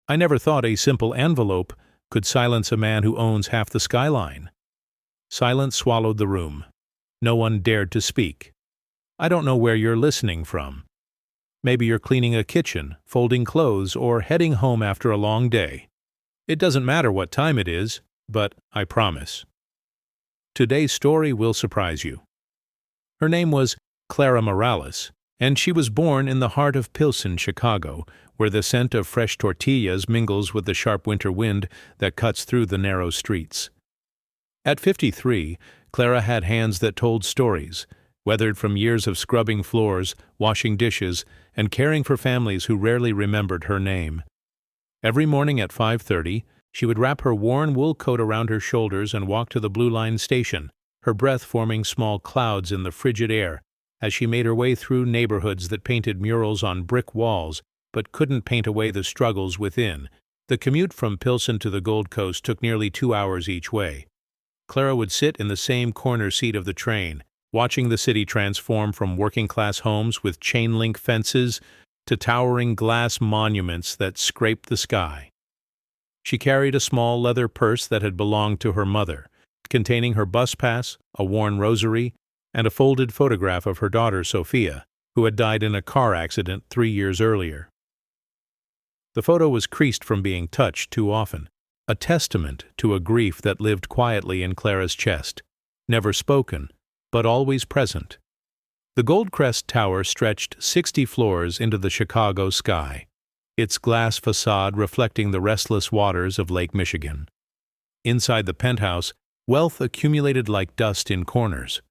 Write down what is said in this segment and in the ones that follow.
I never thought a simple envelope could silence a man who owns half the skyline. Silence swallowed the room. No one dared to speak. I don't know where you're listening from. Maybe you're cleaning a kitchen, folding clothes, or heading home after a long day. It doesn't matter what time it is, but I promise. Today's story will surprise you. Her name was Clara Morales, and she was born in the heart of Pilsen, Chicago, where the scent of fresh tortillas mingles with the sharp winter wind that cuts through the narrow streets. At 53, Clara had hands that told stories, weathered from years of scrubbing floors, washing dishes, and caring for families who rarely remembered her name. Every morning at 5:30, she would wrap her worn wool coat around her shoulders and walk to the Blue Line station, her breath forming small clouds in the frigid air as she made her way through neighborhoods that painted murals on brick walls but couldn't paint away the struggles within. The commute from Pilsen to the Gold Coast took nearly 2 hours each way. Clara would sit in the same corner seat of the train, watching the city transform from working-class homes with chain-link fences to towering glass monuments that scraped the sky. She carried a small leather purse that had belonged to her mother, containing her bus pass, a worn rosary, and a folded photograph of her daughter Sophia, who had died in a car accident 3 years earlier. The photo was creased from being touched too often, a testament to a grief that lived quietly in Clara's chest, never spoken, but always present. The Goldcrest Tower stretched 60 floors into the Chicago sky, its glass facade reflecting the restless waters of Lake Michigan. Inside the penthouse, wealth accumulated like dust in corners.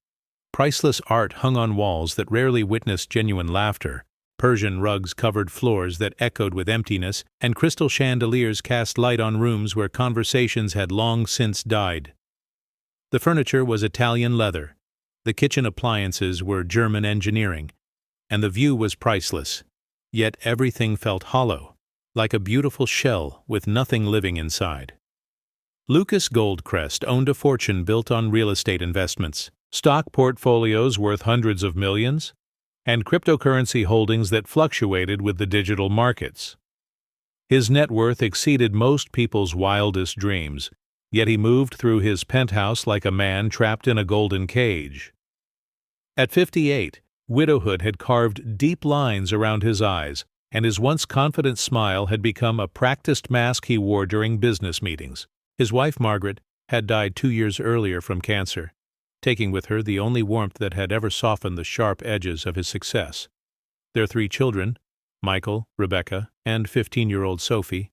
Priceless art hung on walls that rarely witnessed genuine laughter. Persian rugs covered floors that echoed with emptiness, and crystal chandeliers cast light on rooms where conversations had long since died. The furniture was Italian leather, the kitchen appliances were German engineering, and the view was priceless. Yet everything felt hollow, like a beautiful shell with nothing living inside. Lucas Goldcrest owned a fortune built on real estate investments, stock portfolios worth hundreds of millions, and cryptocurrency holdings that fluctuated with the digital markets. His net worth exceeded most people's wildest dreams, yet he moved through his penthouse like a man trapped in a golden cage. At 58, widowhood had carved deep lines around his eyes, and his once confident smile had become a practiced mask he wore during business meetings. His wife, Margaret, had died 2 years earlier from cancer, taking with her the only warmth that had ever softened the sharp edges of his success. Their 3 children, Michael, Rebecca, and 15-year-old Sophie,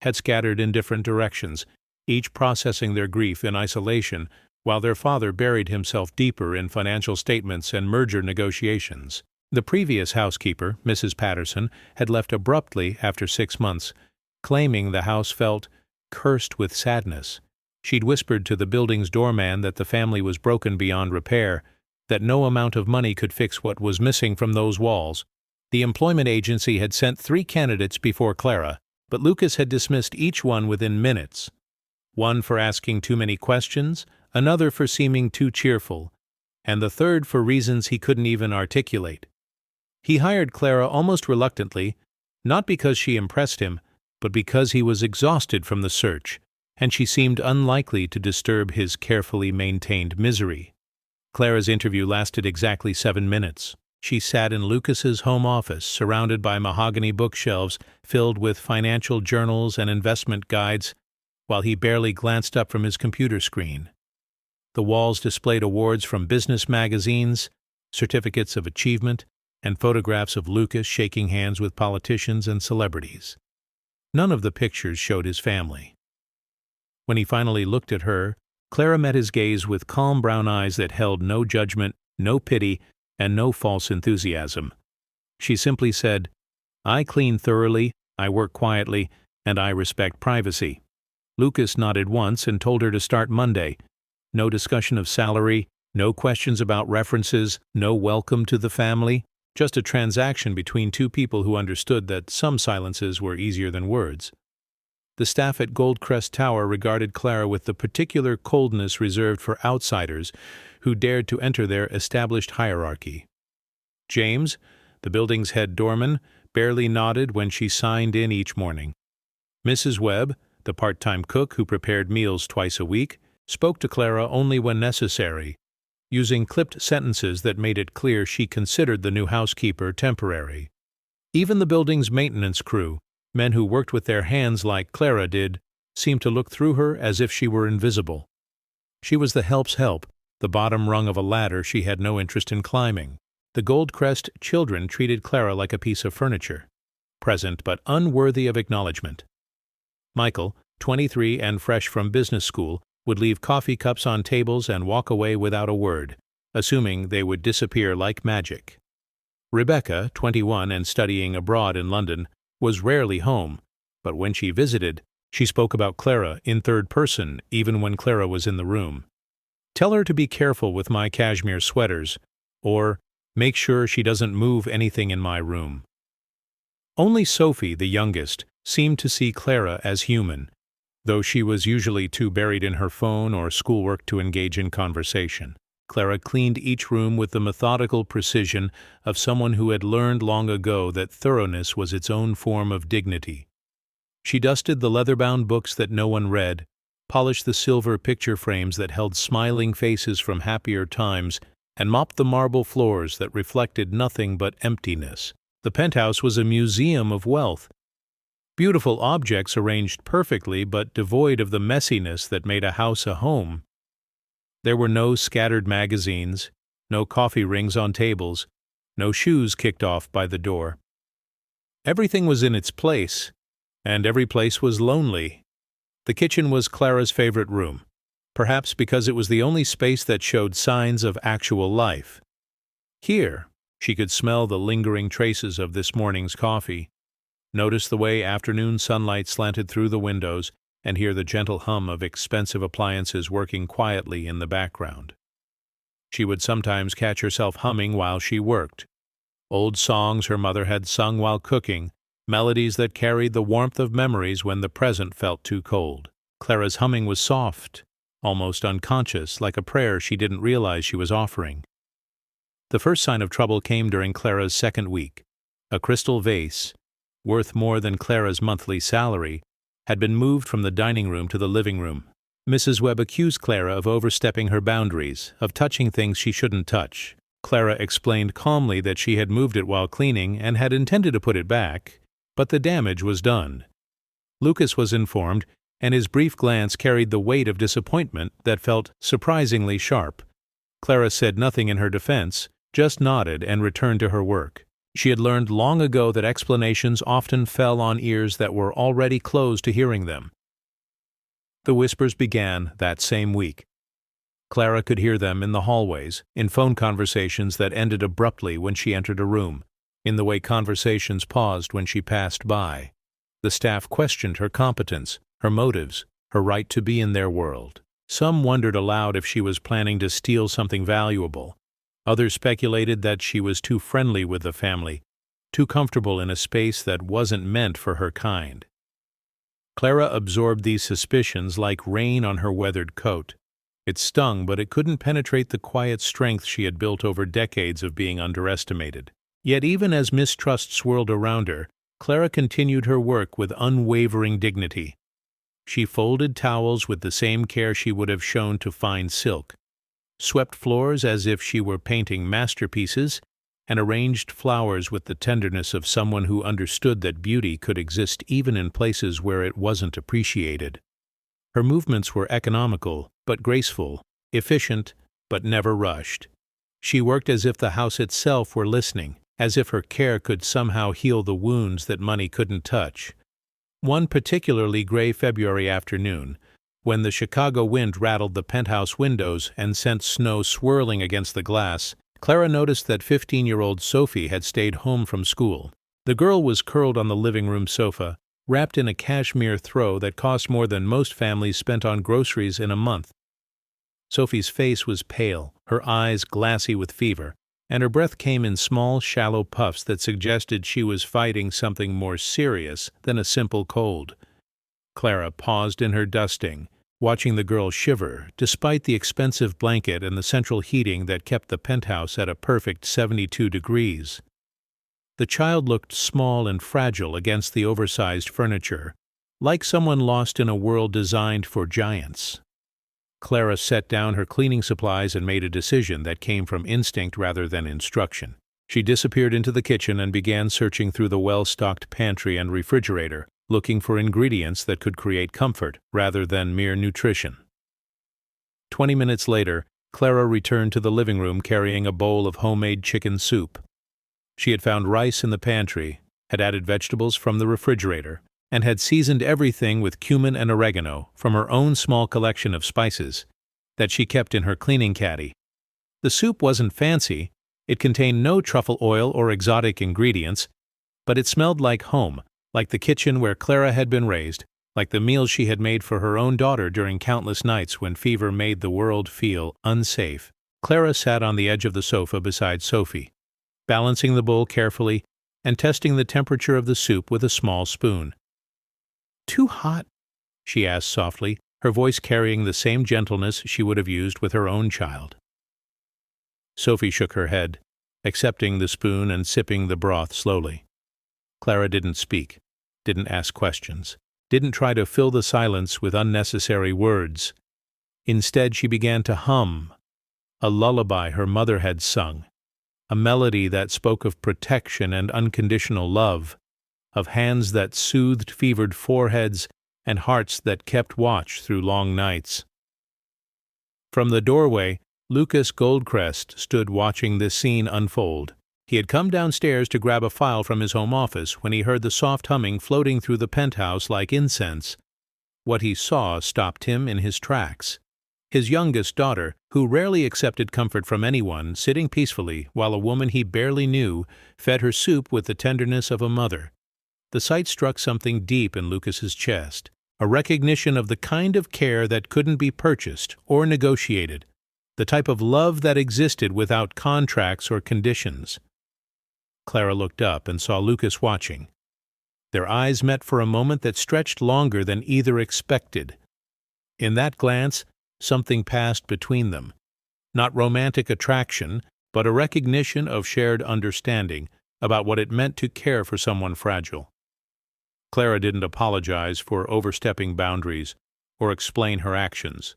had scattered in different directions, each processing their grief in isolation, while their father buried himself deeper in financial statements and merger negotiations. The previous housekeeper, Mrs. Patterson, had left abruptly after 6 months, claiming the house felt cursed with sadness. She'd whispered to the building's doorman that the family was broken beyond repair, that no amount of money could fix what was missing from those walls. The employment agency had sent 3 candidates before Clara, but Lucas had dismissed each one within minutes. One for asking too many questions, another for seeming too cheerful, and the third for reasons he couldn't even articulate. He hired Clara almost reluctantly, not because she impressed him, but because he was exhausted from the search, and she seemed unlikely to disturb his carefully maintained misery. Clara's interview lasted exactly 7 minutes. She sat in Lucas's home office, surrounded by mahogany bookshelves filled with financial journals and investment guides, while he barely glanced up from his computer screen. The walls displayed awards from business magazines, certificates of achievement, and photographs of Lucas shaking hands with politicians and celebrities. None of the pictures showed his family. When he finally looked at her, Clara met his gaze with calm brown eyes that held no judgment, no pity, and no false enthusiasm. She simply said, "I clean thoroughly, I work quietly, and I respect privacy." Lucas nodded once and told her to start Monday. No discussion of salary, no questions about references, no welcome to the family, just a transaction between 2 people who understood that some silences were easier than words. The staff at Goldcrest Tower regarded Clara with the particular coldness reserved for outsiders who dared to enter their established hierarchy. James, the building's head doorman, barely nodded when she signed in each morning. Mrs. Webb, the part-time cook who prepared meals twice a week, spoke to Clara only when necessary, using clipped sentences that made it clear she considered the new housekeeper temporary. Even the building's maintenance crew, men who worked with their hands like Clara did, seemed to look through her as if she were invisible. She was the help's help, the bottom rung of a ladder she had no interest in climbing. The Goldcrest children treated Clara like a piece of furniture, present but unworthy of acknowledgement. Michael, 23 and fresh from business school, would leave coffee cups on tables and walk away without a word, assuming they would disappear like magic. Rebecca, 21 and studying abroad in London, was rarely home, but when she visited, she spoke about Clara in third person even when Clara was in the room. "Tell her to be careful with my cashmere sweaters," or "make sure she doesn't move anything in my room." Only Sophie, the youngest, seemed to see Clara as human, though she was usually too buried in her phone or schoolwork to engage in conversation. Clara cleaned each room with the methodical precision of someone who had learned long ago that thoroughness was its own form of dignity. She dusted the leather-bound books that no one read, polished the silver picture frames that held smiling faces from happier times, and mopped the marble floors that reflected nothing but emptiness. The penthouse was a museum of wealth. Beautiful objects arranged perfectly but devoid of the messiness that made a house a home. There were no scattered magazines, no coffee rings on tables, no shoes kicked off by the door. Everything was in its place, and every place was lonely. The kitchen was Clara's favorite room, perhaps because it was the only space that showed signs of actual life. Here, she could smell the lingering traces of this morning's coffee, notice the way afternoon sunlight slanted through the windows, and hear the gentle hum of expensive appliances working quietly in the background. She would sometimes catch herself humming while she worked. Old songs her mother had sung while cooking, melodies that carried the warmth of memories when the present felt too cold. Clara's humming was soft, almost unconscious, like a prayer she didn't realize she was offering. The first sign of trouble came during Clara's second week. A crystal vase, worth more than Clara's monthly salary, had been moved from the dining room to the living room. Mrs. Webb accused Clara of overstepping her boundaries, of touching things she shouldn't touch. Clara explained calmly that she had moved it while cleaning and had intended to put it back, but the damage was done. Lucas was informed, and his brief glance carried the weight of disappointment that felt surprisingly sharp. Clara said nothing in her defense, just nodded and returned to her work. She had learned long ago that explanations often fell on ears that were already closed to hearing them. The whispers began that same week. Clara could hear them in the hallways, in phone conversations that ended abruptly when she entered a room, in the way conversations paused when she passed by. The staff questioned her competence, her motives, her right to be in their world. Some wondered aloud if she was planning to steal something valuable. Others speculated that she was too friendly with the family, too comfortable in a space that wasn't meant for her kind. Clara absorbed these suspicions like rain on her weathered coat. It stung, but it couldn't penetrate the quiet strength she had built over decades of being underestimated. Yet even as mistrust swirled around her, Clara continued her work with unwavering dignity. She folded towels with the same care she would have shown to fine silk, swept floors as if she were painting masterpieces, and arranged flowers with the tenderness of someone who understood that beauty could exist even in places where it wasn't appreciated. Her movements were economical but graceful, efficient but never rushed. She worked as if the house itself were listening, as if her care could somehow heal the wounds that money couldn't touch. One particularly gray February afternoon, when the Chicago wind rattled the penthouse windows and sent snow swirling against the glass, Clara noticed that 15-year-old Sophie had stayed home from school. The girl was curled on the living room sofa, wrapped in a cashmere throw that cost more than most families spent on groceries in a month. Sophie's face was pale, her eyes glassy with fever, and her breath came in small, shallow puffs that suggested she was fighting something more serious than a simple cold. Clara paused in her dusting, watching the girl shiver, despite the expensive blanket and the central heating that kept the penthouse at a perfect 72 degrees. The child looked small and fragile against the oversized furniture, like someone lost in a world designed for giants. Clara set down her cleaning supplies and made a decision that came from instinct rather than instruction. She disappeared into the kitchen and began searching through the well-stocked pantry and refrigerator, looking for ingredients that could create comfort rather than mere nutrition. 20 minutes later, Clara returned to the living room carrying a bowl of homemade chicken soup. She had found rice in the pantry, had added vegetables from the refrigerator, and had seasoned everything with cumin and oregano from her own small collection of spices that she kept in her cleaning caddy. The soup wasn't fancy, it contained no truffle oil or exotic ingredients, but it smelled like home, like the kitchen where Clara had been raised, like the meals she had made for her own daughter during countless nights when fever made the world feel unsafe. Clara sat on the edge of the sofa beside Sophie, balancing the bowl carefully and testing the temperature of the soup with a small spoon. "Too hot?" she asked softly, her voice carrying the same gentleness she would have used with her own child. Sophie shook her head, accepting the spoon and sipping the broth slowly. Clara didn't speak, didn't ask questions, didn't try to fill the silence with unnecessary words. Instead, she began to hum, a lullaby her mother had sung, a melody that spoke of protection and unconditional love, of hands that soothed fevered foreheads and hearts that kept watch through long nights. From the doorway, Lucas Goldcrest stood watching this scene unfold. He had come downstairs to grab a file from his home office when he heard the soft humming floating through the penthouse like incense. What he saw stopped him in his tracks. His youngest daughter, who rarely accepted comfort from anyone, sitting peacefully while a woman he barely knew fed her soup with the tenderness of a mother. The sight struck something deep in Lucas's chest, a recognition of the kind of care that couldn't be purchased or negotiated, the type of love that existed without contracts or conditions. Clara looked up and saw Lucas watching. Their eyes met for a moment that stretched longer than either expected. In that glance, something passed between them. Not romantic attraction, but a recognition of shared understanding about what it meant to care for someone fragile. Clara didn't apologize for overstepping boundaries or explain her actions.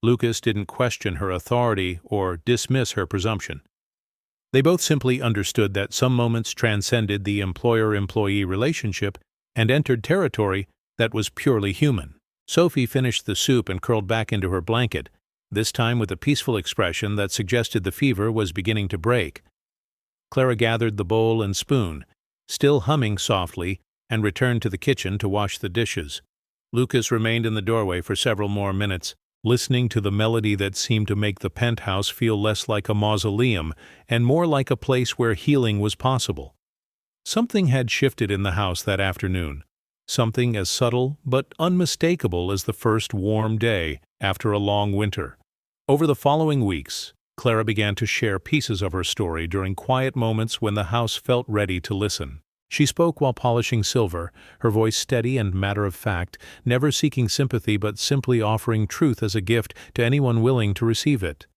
Lucas didn't question her authority or dismiss her presumption. They both simply understood that some moments transcended the employer-employee relationship and entered territory that was purely human. Sophie finished the soup and curled back into her blanket, this time with a peaceful expression that suggested the fever was beginning to break. Clara gathered the bowl and spoon, still humming softly, and returned to the kitchen to wash the dishes. Lucas remained in the doorway for several more minutes, listening to the melody that seemed to make the penthouse feel less like a mausoleum and more like a place where healing was possible. Something had shifted in the house that afternoon, something as subtle but unmistakable as the first warm day after a long winter. Over the following weeks, Clara began to share pieces of her story during quiet moments when the house felt ready to listen. She spoke while polishing silver, her voice steady and matter-of-fact, never seeking sympathy but simply offering truth as a gift to anyone willing to receive it.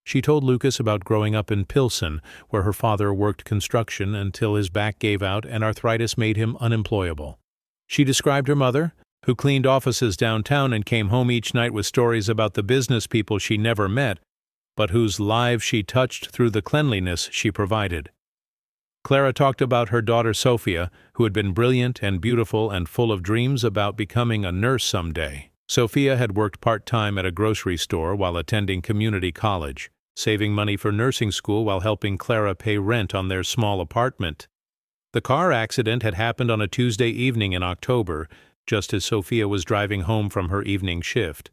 She told Lucas about growing up in Pilsen, where her father worked construction until his back gave out and arthritis made him unemployable. She described her mother, who cleaned offices downtown and came home each night with stories about the business people she never met, but whose lives she touched through the cleanliness she provided. Clara talked about her daughter Sophia, who had been brilliant and beautiful and full of dreams about becoming a nurse someday. Sophia had worked part-time at a grocery store while attending community college, saving money for nursing school while helping Clara pay rent on their small apartment. The car accident had happened on a Tuesday evening in October, just as Sophia was driving home from her evening shift.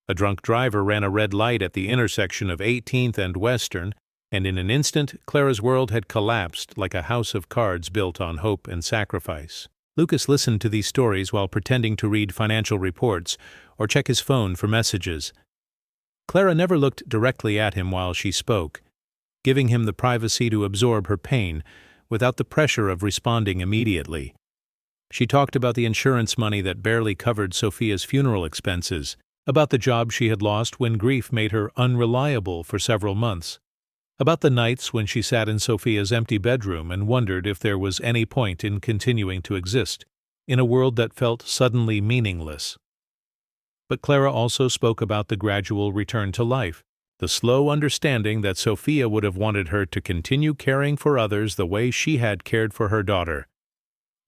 A drunk driver ran a red light at the intersection of 18th and Western, and in an instant, Clara's world had collapsed like a house of cards built on hope and sacrifice. Lucas listened to these stories while pretending to read financial reports or check his phone for messages. Clara never looked directly at him while she spoke, giving him the privacy to absorb her pain without the pressure of responding immediately. She talked about the insurance money that barely covered Sophia's funeral expenses, about the job she had lost when grief made her unreliable for several months, about the nights when she sat in Sophia's empty bedroom and wondered if there was any point in continuing to exist. in a world that felt suddenly meaningless. But Clara also spoke about the gradual return to life, the slow understanding that Sophia would have wanted her to continue caring for others the way she had cared for her daughter.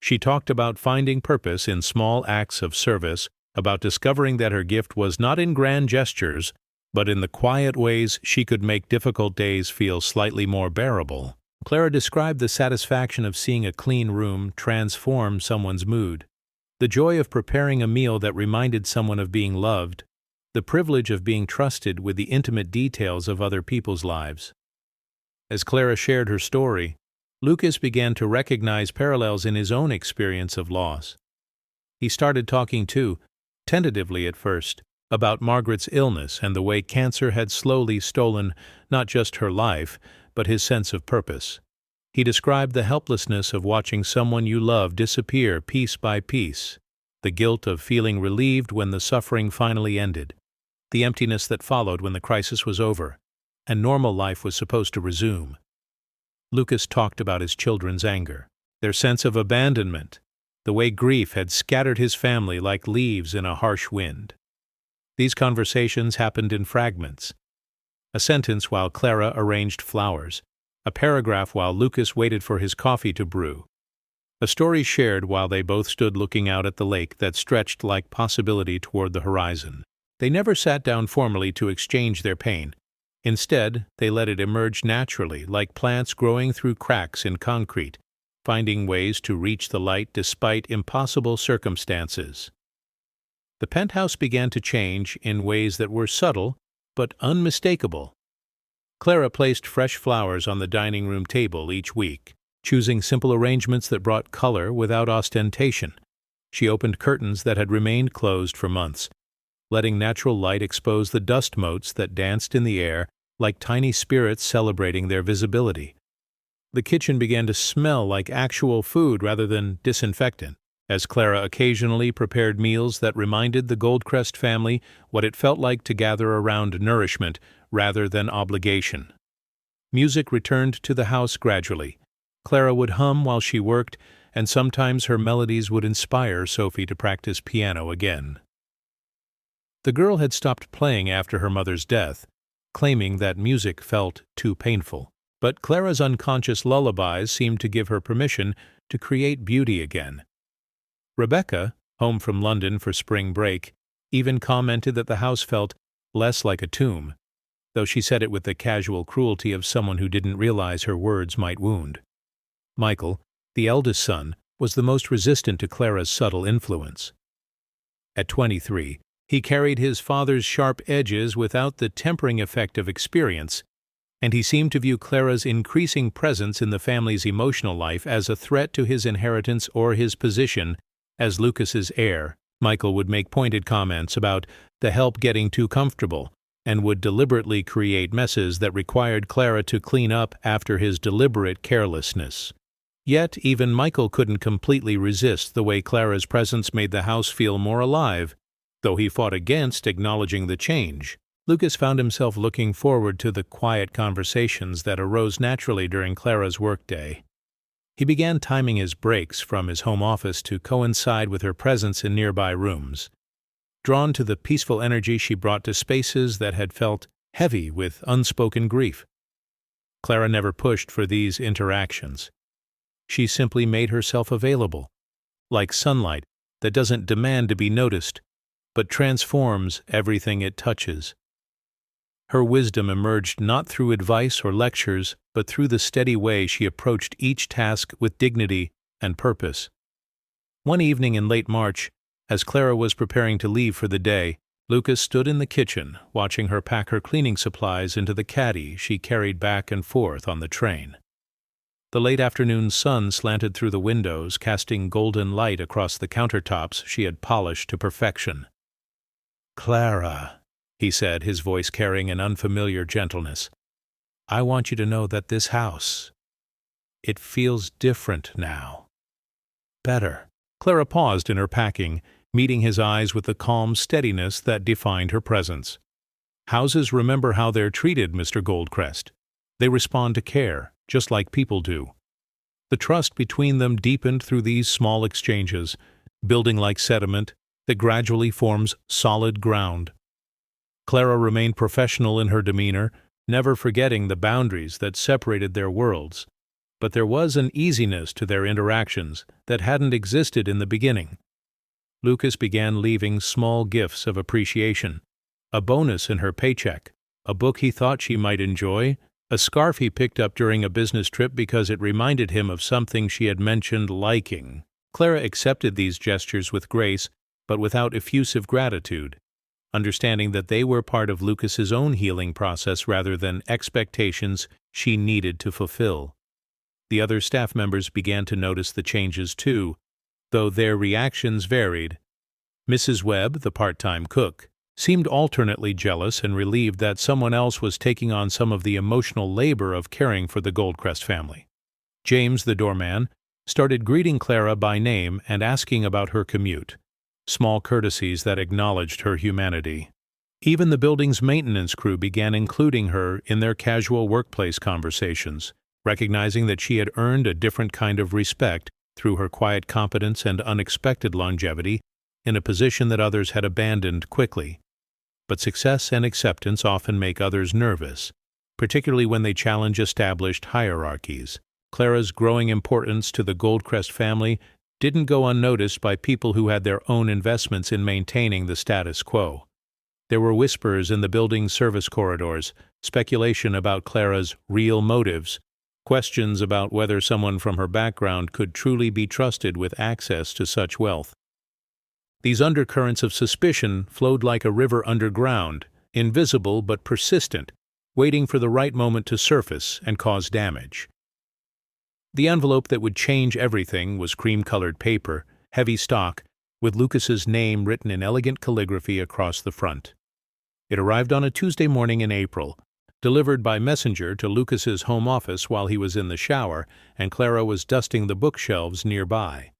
She talked about finding purpose in small acts of service, about discovering that her gift was not in grand gestures, but in the quiet ways she could make difficult days feel slightly more bearable. Clara described the satisfaction of seeing a clean room transform someone's mood, the joy of preparing a meal that reminded someone of being loved, the privilege of being trusted with the intimate details of other people's lives. As Clara shared her story, Lucas began to recognize parallels in his own experience of loss. He started talking too, tentatively at first, about Margaret's illness and the way cancer had slowly stolen not just her life, but his sense of purpose. He described the helplessness of watching someone you love disappear piece by piece, the guilt of feeling relieved when the suffering finally ended, the emptiness that followed when the crisis was over, and normal life was supposed to resume. Lucas talked about his children's anger, their sense of abandonment, the way grief had scattered his family like leaves in a harsh wind. These conversations happened in fragments. A sentence while Clara arranged flowers, a paragraph while Lucas waited for his coffee to brew, a story shared while they both stood looking out at the lake that stretched like possibility toward the horizon. They never sat down formally to exchange their pain. Instead, they let it emerge naturally, like plants growing through cracks in concrete, finding ways to reach the light despite impossible circumstances. The penthouse began to change in ways that were subtle but unmistakable. Clara placed fresh flowers on the dining room table each week, choosing simple arrangements that brought color without ostentation. She opened curtains that had remained closed for months, letting natural light expose the dust motes that danced in the air like tiny spirits celebrating their visibility. The kitchen began to smell like actual food rather than disinfectant, as Clara occasionally prepared meals that reminded the Goldcrest family what it felt like to gather around nourishment rather than obligation. Music returned to the house gradually. Clara would hum while she worked, and sometimes her melodies would inspire Sophie to practice piano again. The girl had stopped playing after her mother's death, claiming that music felt too painful. But Clara's unconscious lullabies seemed to give her permission to create beauty again. Rebecca, home from London for spring break, even commented that the house felt less like a tomb, though she said it with the casual cruelty of someone who didn't realize her words might wound. Michael, the eldest son, was the most resistant to Clara's subtle influence. At 23, he carried his father's sharp edges without the tempering effect of experience, and he seemed to view Clara's increasing presence in the family's emotional life as a threat to his inheritance or his position as Lucas's heir. Michael would make pointed comments about the help getting too comfortable, and would deliberately create messes that required Clara to clean up after his deliberate carelessness. Yet even Michael couldn't completely resist the way Clara's presence made the house feel more alive, though he fought against acknowledging the change. Lucas found himself looking forward to the quiet conversations that arose naturally during Clara's workday. He began timing his breaks from his home office to coincide with her presence in nearby rooms, drawn to the peaceful energy she brought to spaces that had felt heavy with unspoken grief. Clara never pushed for these interactions. She simply made herself available, like sunlight that doesn't demand to be noticed, but transforms everything it touches. Her wisdom emerged not through advice or lectures, but through the steady way she approached each task with dignity and purpose. One evening in late March, as Clara was preparing to leave for the day, Lucas stood in the kitchen, watching her pack her cleaning supplies into the caddy she carried back and forth on the train. The late afternoon sun slanted through the windows, casting golden light across the countertops she had polished to perfection. "Clara," he said, his voice carrying an unfamiliar gentleness, "I want you to know that this house, it feels different now. Better." Clara paused in her packing, meeting his eyes with the calm steadiness that defined her presence. "Houses remember how they're treated, Mr. Goldcrest. They respond to care, just like people do." The trust between them deepened through these small exchanges, building like sediment that gradually forms solid ground. Clara remained professional in her demeanor, never forgetting the boundaries that separated their worlds, but there was an easiness to their interactions that hadn't existed in the beginning. Lucas began leaving small gifts of appreciation, a bonus in her paycheck, a book he thought she might enjoy, a scarf he picked up during a business trip because it reminded him of something she had mentioned liking. Clara accepted these gestures with grace, but without effusive gratitude, understanding that they were part of Lucas's own healing process rather than expectations she needed to fulfill. The other staff members began to notice the changes too, though their reactions varied. Mrs. Webb, the part-time cook, seemed alternately jealous and relieved that someone else was taking on some of the emotional labor of caring for the Goldcrest family. James, the doorman, started greeting Clara by name and asking about her commute, small courtesies that acknowledged her humanity. Even the building's maintenance crew began including her in their casual workplace conversations, recognizing that she had earned a different kind of respect through her quiet competence and unexpected longevity in a position that others had abandoned quickly. But success and acceptance often make others nervous, particularly when they challenge established hierarchies. Clara's growing importance to the Goldcrest family didn't go unnoticed by people who had their own investments in maintaining the status quo. There were whispers in the building's service corridors, speculation about Clara's real motives, questions about whether someone from her background could truly be trusted with access to such wealth. These undercurrents of suspicion flowed like a river underground, invisible but persistent, waiting for the right moment to surface and cause damage. The envelope that would change everything was cream-colored paper, heavy stock, with Lucas's name written in elegant calligraphy across the front. It arrived on a Tuesday morning in April, delivered by messenger to Lucas's home office while he was in the shower and Clara was dusting the bookshelves nearby.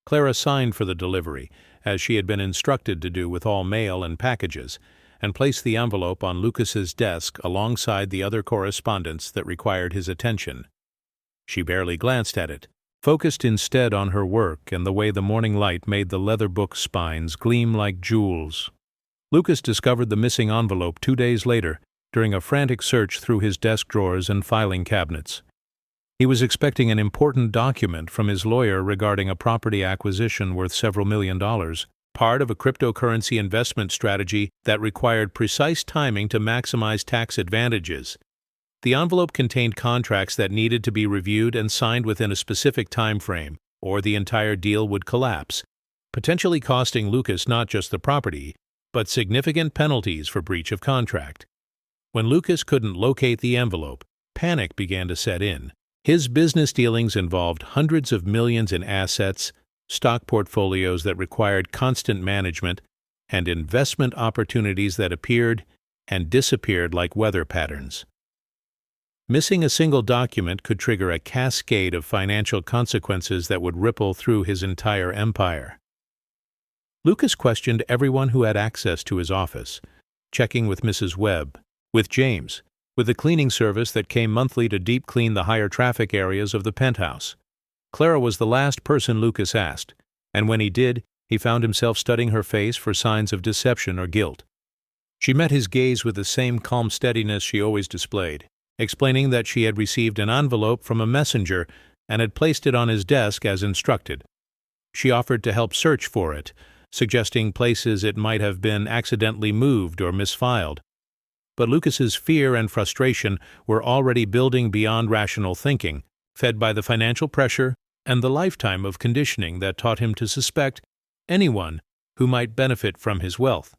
Clara signed for the delivery, as she had been instructed to do with all mail and packages, and placed the envelope on Lucas's desk alongside the other correspondence that required his attention. She barely glanced at it, focused instead on her work and the way the morning light made the leather book spines gleam like jewels. Lucas discovered the missing envelope 2 days later, during a frantic search through his desk drawers and filing cabinets. He was expecting an important document from his lawyer regarding a property acquisition worth several $1 million, part of a cryptocurrency investment strategy that required precise timing to maximize tax advantages. The envelope contained contracts that needed to be reviewed and signed within a specific time frame, or the entire deal would collapse, potentially costing Lucas not just the property, but significant penalties for breach of contract. When Lucas couldn't locate the envelope, panic began to set in. His business dealings involved hundreds of millions in assets, stock portfolios that required constant management, and investment opportunities that appeared and disappeared like weather patterns. Missing a single document could trigger a cascade of financial consequences that would ripple through his entire empire. Lucas questioned everyone who had access to his office, checking with Mrs. Webb, with James, with the cleaning service that came monthly to deep clean the higher traffic areas of the penthouse. Clara was the last person Lucas asked, and when he did, he found himself studying her face for signs of deception or guilt. She met his gaze with the same calm steadiness she always displayed, explaining that she had received an envelope from a messenger and had placed it on his desk as instructed. She offered to help search for it, suggesting places it might have been accidentally moved or misfiled. But Lucas's fear and frustration were already building beyond rational thinking, fed by the financial pressure and the lifetime of conditioning that taught him to suspect anyone who might benefit from his wealth.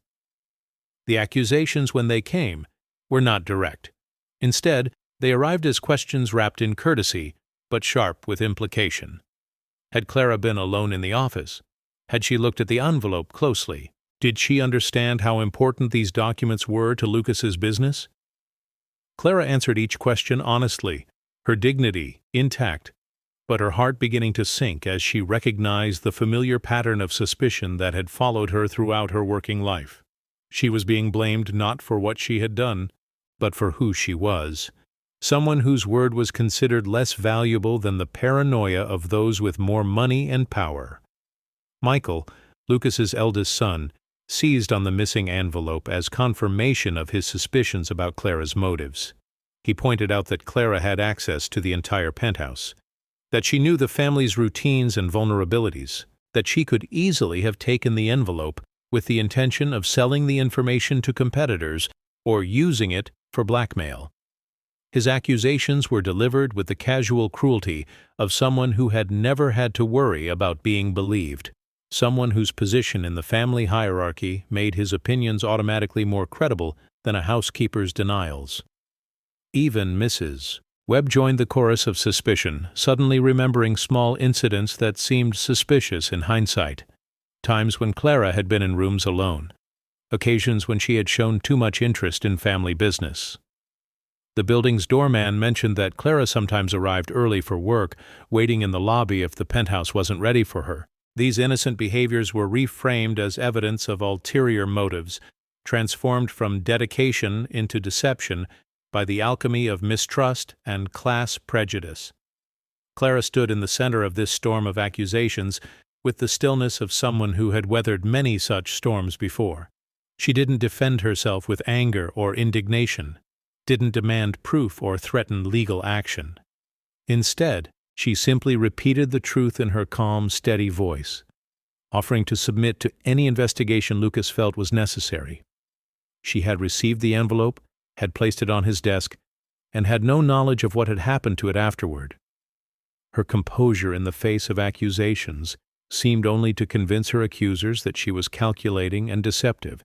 The accusations, when they came, were not direct. Instead, they arrived as questions wrapped in courtesy, but sharp with implication. Had Clara been alone in the office? Had she looked at the envelope closely? Did she understand how important these documents were to Lucas's business? Clara answered each question honestly, her dignity intact, but her heart beginning to sink as she recognized the familiar pattern of suspicion that had followed her throughout her working life. She was being blamed not for what she had done, but for who she was, someone whose word was considered less valuable than the paranoia of those with more money and power. Michael, Lucas's eldest son, seized on the missing envelope as confirmation of his suspicions about Clara's motives. He pointed out that Clara had access to the entire penthouse, that she knew the family's routines and vulnerabilities, that she could easily have taken the envelope with the intention of selling the information to competitors or using it for blackmail. His accusations were delivered with the casual cruelty of someone who had never had to worry about being believed, someone whose position in the family hierarchy made his opinions automatically more credible than a housekeeper's denials. Even Mrs. Webb joined the chorus of suspicion, suddenly remembering small incidents that seemed suspicious in hindsight. Times when Clara had been in rooms alone. Occasions when she had shown too much interest in family business. The building's doorman mentioned that Clara sometimes arrived early for work, waiting in the lobby if the penthouse wasn't ready for her. These innocent behaviors were reframed as evidence of ulterior motives, transformed from dedication into deception by the alchemy of mistrust and class prejudice. Clara stood in the center of this storm of accusations with the stillness of someone who had weathered many such storms before. She didn't defend herself with anger or indignation, didn't demand proof or threaten legal action. Instead, she simply repeated the truth in her calm, steady voice, offering to submit to any investigation Lucas felt was necessary. She had received the envelope, had placed it on his desk, and had no knowledge of what had happened to it afterward. Her composure in the face of accusations seemed only to convince her accusers that she was calculating and deceptive,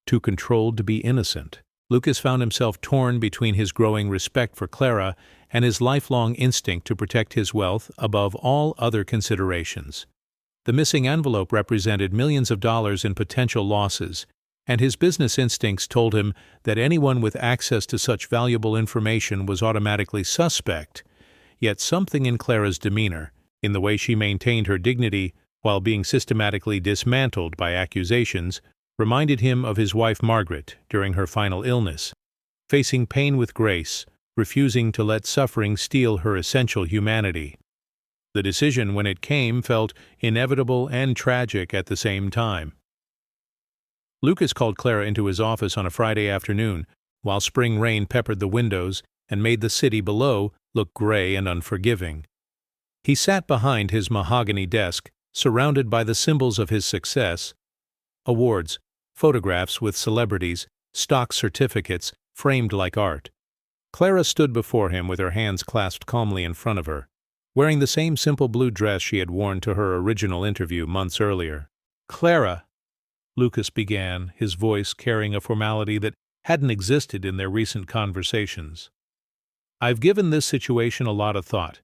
too controlled to be innocent. Lucas found himself torn between his growing respect for Clara and his lifelong instinct to protect his wealth above all other considerations. The missing envelope represented millions of dollars in potential losses, and his business instincts told him that anyone with access to such valuable information was automatically suspect. Yet something in Clara's demeanor, in the way she maintained her dignity while being systematically dismantled by accusations, reminded him of his wife Margaret during her final illness, facing pain with grace, refusing to let suffering steal her essential humanity. The decision, when it came, felt inevitable and tragic at the same time. Lucas called Clara into his office on a Friday afternoon, while spring rain peppered the windows and made the city below look gray and unforgiving. He sat behind his mahogany desk, surrounded by the symbols of his success: awards, photographs with celebrities, stock certificates framed like art. Clara stood before him with her hands clasped calmly in front of her, wearing the same simple blue dress she had worn to her original interview months earlier. "Clara," Lucas began, his voice carrying a formality that hadn't existed in their recent conversations. "I've given this situation a lot of thought,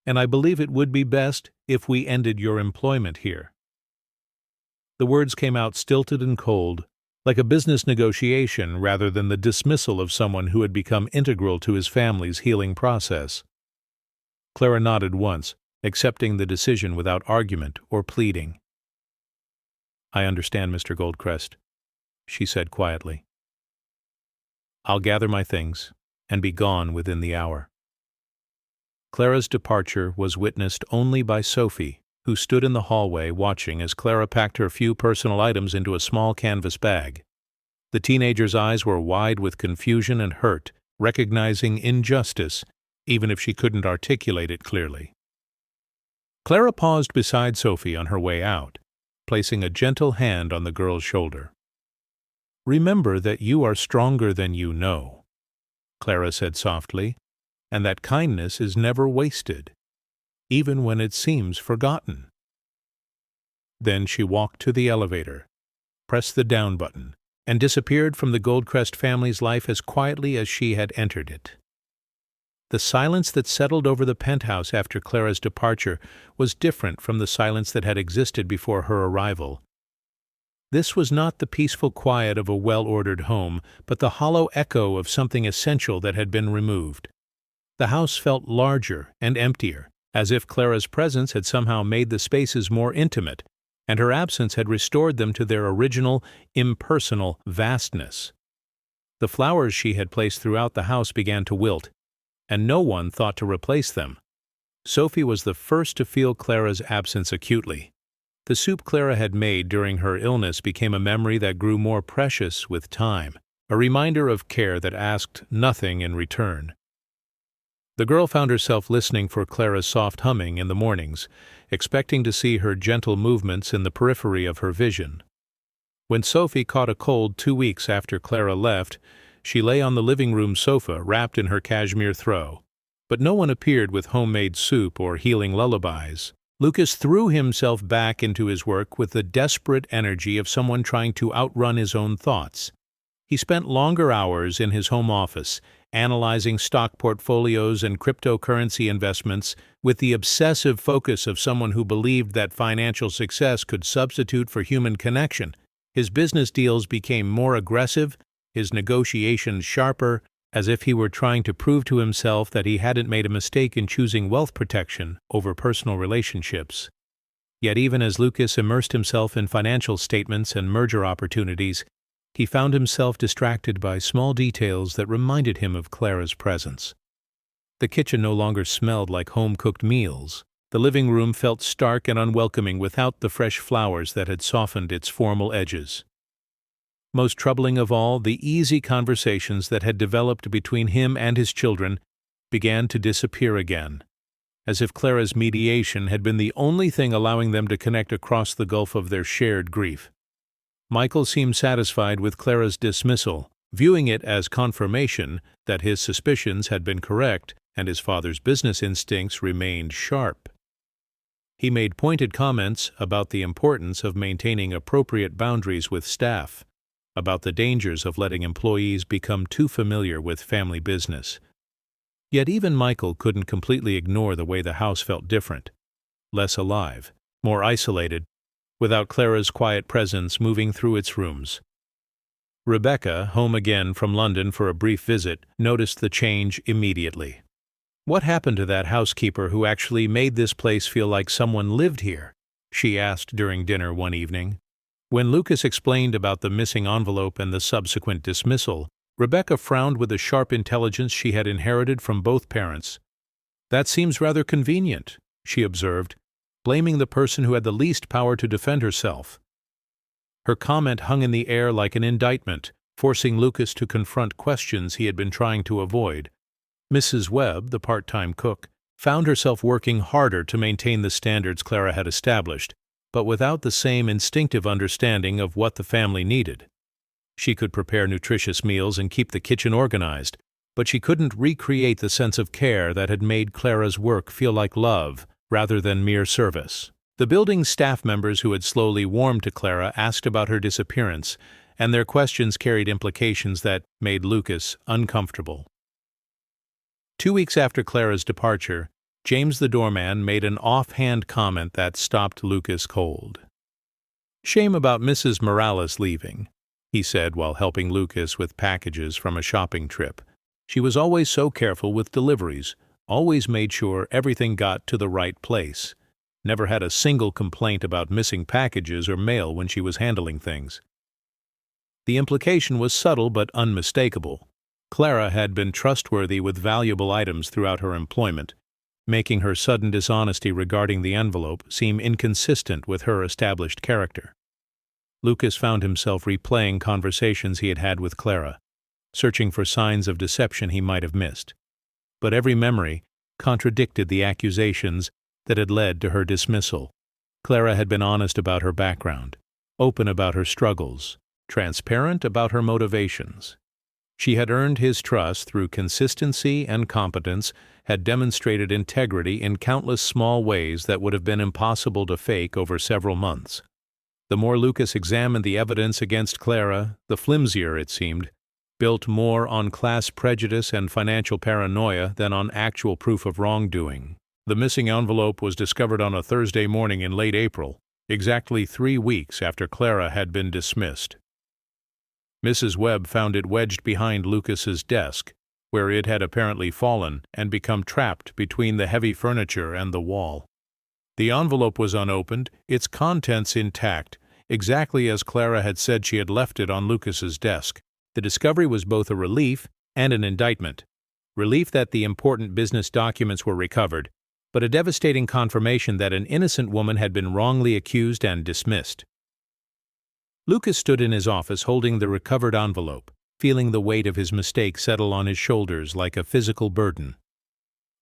and I believe it would be best if we ended your employment here." The words came out stilted and cold, like a business negotiation rather than the dismissal of someone who had become integral to his family's healing process. Clara nodded once, accepting the decision without argument or pleading. "I understand, Mr. Goldcrest," she said quietly. "I'll gather my things and be gone within the hour." Clara's departure was witnessed only by Sophie, who stood in the hallway watching as Clara packed her few personal items into a small canvas bag. The teenager's eyes were wide with confusion and hurt, recognizing injustice, even if she couldn't articulate it clearly. Clara paused beside Sophie on her way out, placing a gentle hand on the girl's shoulder. "Remember that you are stronger than you know," Clara said softly, "and that kindness is never wasted, even when it seems forgotten." Then she walked to the elevator, pressed the down button, and disappeared from the Goldcrest family's life as quietly as she had entered it. The silence that settled over the penthouse after Clara's departure was different from the silence that had existed before her arrival. This was not the peaceful quiet of a well-ordered home, but the hollow echo of something essential that had been removed. The house felt larger and emptier, as if Clara's presence had somehow made the spaces more intimate, and her absence had restored them to their original, impersonal vastness. The flowers she had placed throughout the house began to wilt, and no one thought to replace them. Sophie was the first to feel Clara's absence acutely. The soup Clara had made during her illness became a memory that grew more precious with time, a reminder of care that asked nothing in return. The girl found herself listening for Clara's soft humming in the mornings, expecting to see her gentle movements in the periphery of her vision. When Sophie caught a cold 2 weeks after Clara left, she lay on the living room sofa wrapped in her cashmere throw. But no one appeared with homemade soup or healing lullabies. Lucas threw himself back into his work with the desperate energy of someone trying to outrun his own thoughts. He spent longer hours in his home office, analyzing stock portfolios and cryptocurrency investments with the obsessive focus of someone who believed that financial success could substitute for human connection. His business deals became more aggressive, his negotiations sharper, as if he were trying to prove to himself that he hadn't made a mistake in choosing wealth protection over personal relationships. Yet even as Lucas immersed himself in financial statements and merger opportunities, he found himself distracted by small details that reminded him of Clara's presence. The kitchen no longer smelled like home-cooked meals. The living room felt stark and unwelcoming without the fresh flowers that had softened its formal edges. Most troubling of all, the easy conversations that had developed between him and his children began to disappear again, as if Clara's mediation had been the only thing allowing them to connect across the gulf of their shared grief. Michael seemed satisfied with Clara's dismissal, viewing it as confirmation that his suspicions had been correct and his father's business instincts remained sharp. He made pointed comments about the importance of maintaining appropriate boundaries with staff, about the dangers of letting employees become too familiar with family business. Yet even Michael couldn't completely ignore the way the house felt different, less alive, more isolated, without Clara's quiet presence moving through its rooms. Rebecca, home again from London for a brief visit, noticed the change immediately. "What happened to that housekeeper who actually made this place feel like someone lived here?" she asked during dinner one evening. When Lucas explained about the missing envelope and the subsequent dismissal, Rebecca frowned with the sharp intelligence she had inherited from both parents. "That seems rather convenient," she observed, blaming the person who had the least power to defend herself. Her comment hung in the air like an indictment, forcing Lucas to confront questions he had been trying to avoid. Mrs. Webb, the part-time cook, found herself working harder to maintain the standards Clara had established, but without the same instinctive understanding of what the family needed. She could prepare nutritious meals and keep the kitchen organized, but she couldn't recreate the sense of care that had made Clara's work feel like love rather than mere service. The building's staff members who had slowly warmed to Clara asked about her disappearance, and their questions carried implications that made Lucas uncomfortable. 2 weeks after Clara's departure, James the doorman made an offhand comment that stopped Lucas cold. "Shame about Mrs. Morales leaving," he said while helping Lucas with packages from a shopping trip. "She was always so careful with deliveries, always made sure everything got to the right place. Never had a single complaint about missing packages or mail when she was handling things." The implication was subtle but unmistakable. Clara had been trustworthy with valuable items throughout her employment, making her sudden dishonesty regarding the envelope seem inconsistent with her established character. Lucas found himself replaying conversations he had had with Clara, searching for signs of deception he might have missed. But every memory contradicted the accusations that had led to her dismissal. Clara had been honest about her background, open about her struggles, transparent about her motivations. She had earned his trust through consistency and competence, had demonstrated integrity in countless small ways that would have been impossible to fake over several months. The more Lucas examined the evidence against Clara, the flimsier it seemed, built more on class prejudice and financial paranoia than on actual proof of wrongdoing. The missing envelope was discovered on a Thursday morning in late April, exactly 3 weeks after Clara had been dismissed. Mrs. Webb found it wedged behind Lucas's desk, where it had apparently fallen and become trapped between the heavy furniture and the wall. The envelope was unopened, its contents intact, exactly as Clara had said she had left it on Lucas's desk. The discovery was both a relief and an indictment. Relief that the important business documents were recovered, but a devastating confirmation that an innocent woman had been wrongly accused and dismissed. Lucas stood in his office holding the recovered envelope, feeling the weight of his mistake settle on his shoulders like a physical burden.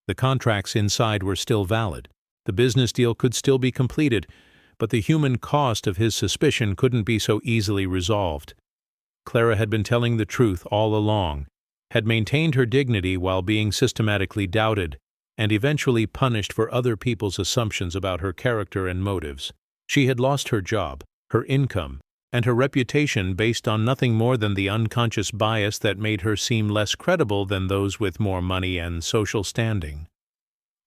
The contracts inside were still valid. The business deal could still be completed, but the human cost of his suspicion couldn't be so easily resolved. Clara had been telling the truth all along, had maintained her dignity while being systematically doubted, and eventually punished for other people's assumptions about her character and motives. She had lost her job, her income, and her reputation based on nothing more than the unconscious bias that made her seem less credible than those with more money and social standing.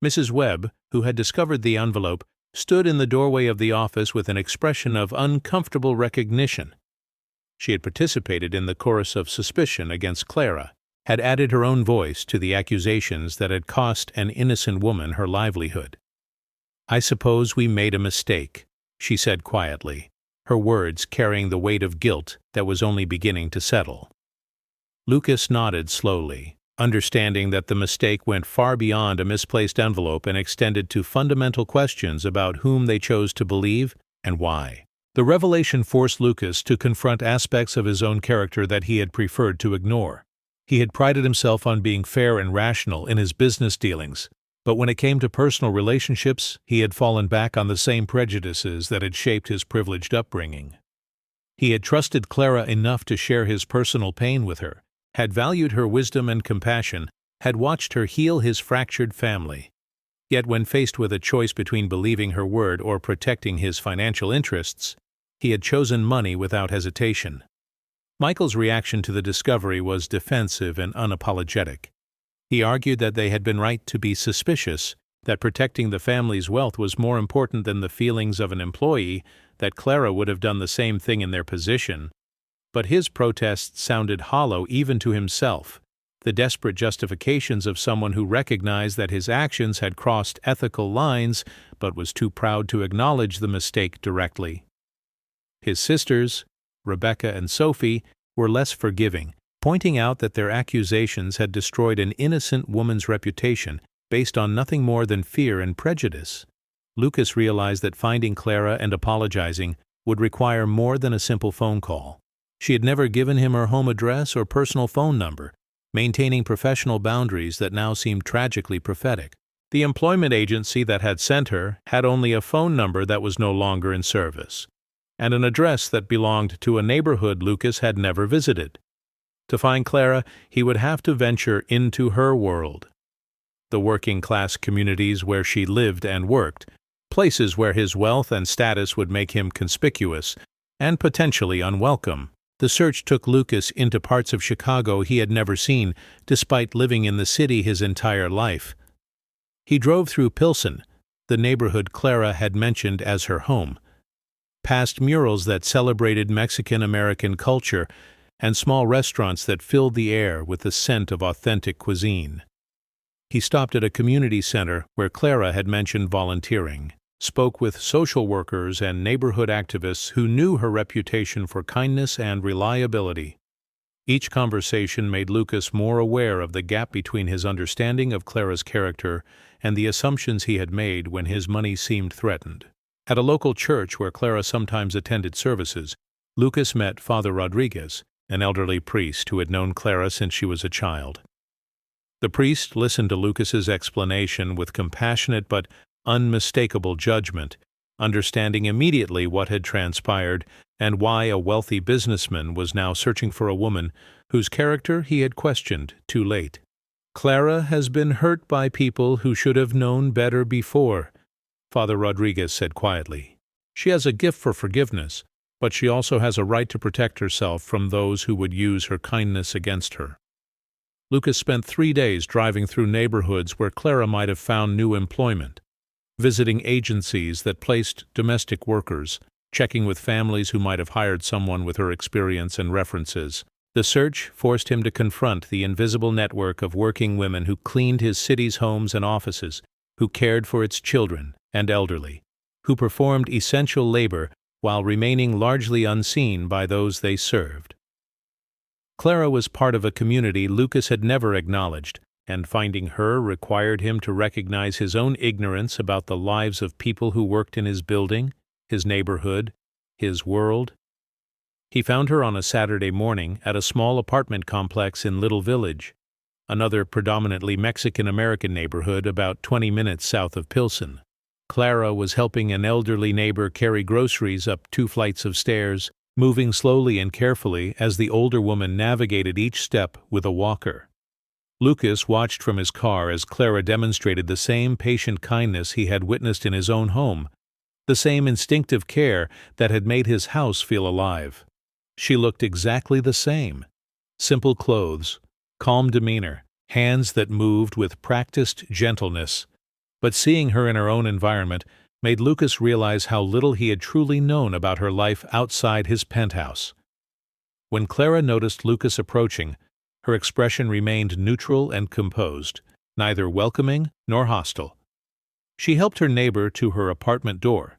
Mrs. Webb, who had discovered the envelope, stood in the doorway of the office with an expression of uncomfortable recognition. She had participated in the chorus of suspicion against Clara, had added her own voice to the accusations that had cost an innocent woman her livelihood. "I suppose we made a mistake," she said quietly, her words carrying the weight of guilt that was only beginning to settle. Lucas nodded slowly, understanding that the mistake went far beyond a misplaced envelope and extended to fundamental questions about whom they chose to believe and why. The revelation forced Lucas to confront aspects of his own character that he had preferred to ignore. He had prided himself on being fair and rational in his business dealings, but when it came to personal relationships, he had fallen back on the same prejudices that had shaped his privileged upbringing. He had trusted Clara enough to share his personal pain with her, had valued her wisdom and compassion, had watched her heal his fractured family. Yet when faced with a choice between believing her word or protecting his financial interests, he had chosen money without hesitation. Michael's reaction to the discovery was defensive and unapologetic. He argued that they had been right to be suspicious, that protecting the family's wealth was more important than the feelings of an employee, that Clara would have done the same thing in their position. But his protests sounded hollow even to himself, the desperate justifications of someone who recognized that his actions had crossed ethical lines but was too proud to acknowledge the mistake directly. His sisters, Rebecca and Sophie, were less forgiving, pointing out that their accusations had destroyed an innocent woman's reputation based on nothing more than fear and prejudice. Lucas realized that finding Clara and apologizing would require more than a simple phone call. She had never given him her home address or personal phone number, maintaining professional boundaries that now seemed tragically prophetic. The employment agency that had sent her had only a phone number that was no longer in service, and an address that belonged to a neighborhood Lucas had never visited. To find Clara, he would have to venture into her world. The working-class communities where she lived and worked, places where his wealth and status would make him conspicuous and potentially unwelcome. The search took Lucas into parts of Chicago he had never seen, despite living in the city his entire life. He drove through Pilsen, the neighborhood Clara had mentioned as her home, past murals that celebrated Mexican-American culture and small restaurants that filled the air with the scent of authentic cuisine. He stopped at a community center where Clara had mentioned volunteering, spoke with social workers and neighborhood activists who knew her reputation for kindness and reliability. Each conversation made Lucas more aware of the gap between his understanding of Clara's character and the assumptions he had made when his money seemed threatened. At a local church where Clara sometimes attended services, Lucas met Father Rodriguez, an elderly priest who had known Clara since she was a child. The priest listened to Lucas's explanation with compassionate but unmistakable judgment, understanding immediately what had transpired and why a wealthy businessman was now searching for a woman whose character he had questioned too late. "Clara has been hurt by people who should have known better before," Father Rodriguez said quietly. "She has a gift for forgiveness, but she also has a right to protect herself from those who would use her kindness against her." Lucas spent 3 days driving through neighborhoods where Clara might have found new employment, visiting agencies that placed domestic workers, checking with families who might have hired someone with her experience and references. The search forced him to confront the invisible network of working women who cleaned his city's homes and offices, who cared for its children and elderly, who performed essential labor while remaining largely unseen by those they served. Clara was part of a community Lucas had never acknowledged, and finding her required him to recognize his own ignorance about the lives of people who worked in his building, his neighborhood, his world. He found her on a Saturday morning at a small apartment complex in Little Village, another predominantly Mexican-American neighborhood about 20 minutes south of Pilsen. Clara was helping an elderly neighbor carry groceries up 2 flights of stairs, moving slowly and carefully as the older woman navigated each step with a walker. Lucas watched from his car as Clara demonstrated the same patient kindness he had witnessed in his own home, the same instinctive care that had made his house feel alive. She looked exactly the same. Simple clothes, calm demeanor, hands that moved with practiced gentleness. But seeing her in her own environment made Lucas realize how little he had truly known about her life outside his penthouse. When Clara noticed Lucas approaching, her expression remained neutral and composed, neither welcoming nor hostile. She helped her neighbor to her apartment door,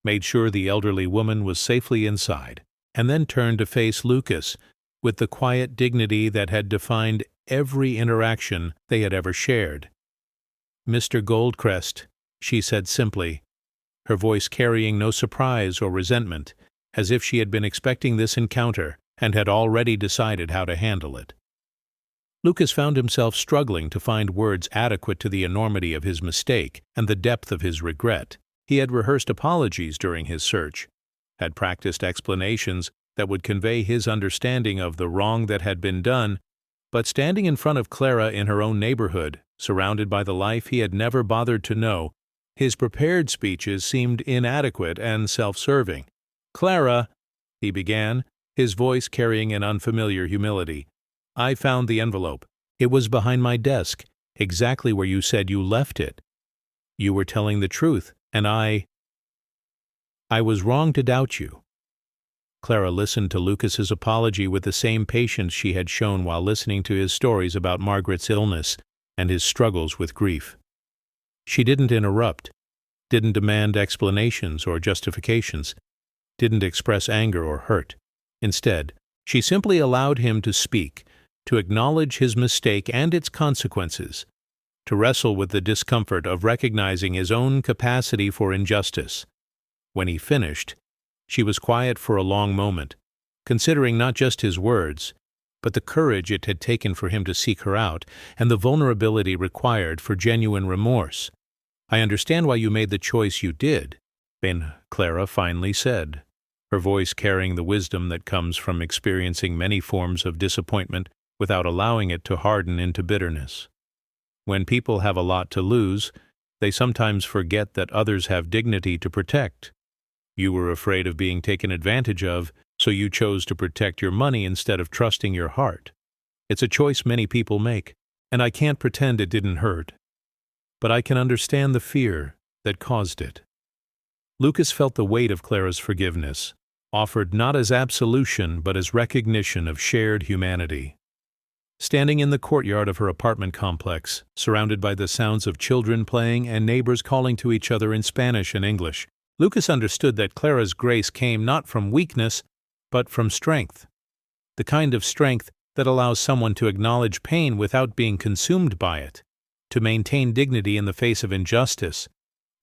made sure the elderly woman was safely inside, and then turned to face Lucas with the quiet dignity that had defined every interaction they had ever shared. "Mr. Goldcrest," she said simply, her voice carrying no surprise or resentment, as if she had been expecting this encounter and had already decided how to handle it. Lucas found himself struggling to find words adequate to the enormity of his mistake and the depth of his regret. He had rehearsed apologies during his search, had practiced explanations that would convey his understanding of the wrong that had been done, but standing in front of Clara in her own neighborhood, surrounded by the life he had never bothered to know, his prepared speeches seemed inadequate and self-serving. "Clara," he began, his voice carrying an unfamiliar humility, "I found the envelope. It was behind my desk, exactly where you said you left it. You were telling the truth, and I was wrong to doubt you." Clara listened to Lucas's apology with the same patience she had shown while listening to his stories about Margaret's illness and his struggles with grief. She didn't interrupt, didn't demand explanations or justifications, didn't express anger or hurt. Instead, she simply allowed him to speak, to acknowledge his mistake and its consequences, to wrestle with the discomfort of recognizing his own capacity for injustice. When he finished, she was quiet for a long moment, considering not just his words, but the courage it had taken for him to seek her out and the vulnerability required for genuine remorse. "I understand why you made the choice you did," Clara finally said, her voice carrying the wisdom that comes from experiencing many forms of disappointment without allowing it to harden into bitterness. When people have a lot to lose, they sometimes forget that others have dignity to protect. You were afraid of being taken advantage of, so you chose to protect your money instead of trusting your heart. It's a choice many people make, and I can't pretend it didn't hurt. But I can understand the fear that caused it. Lucas felt the weight of Clara's forgiveness, offered not as absolution but as recognition of shared humanity. Standing in the courtyard of her apartment complex, surrounded by the sounds of children playing and neighbors calling to each other in Spanish and English, Lucas understood that Clara's grace came not from weakness, but from strength. The kind of strength that allows someone to acknowledge pain without being consumed by it, to maintain dignity in the face of injustice,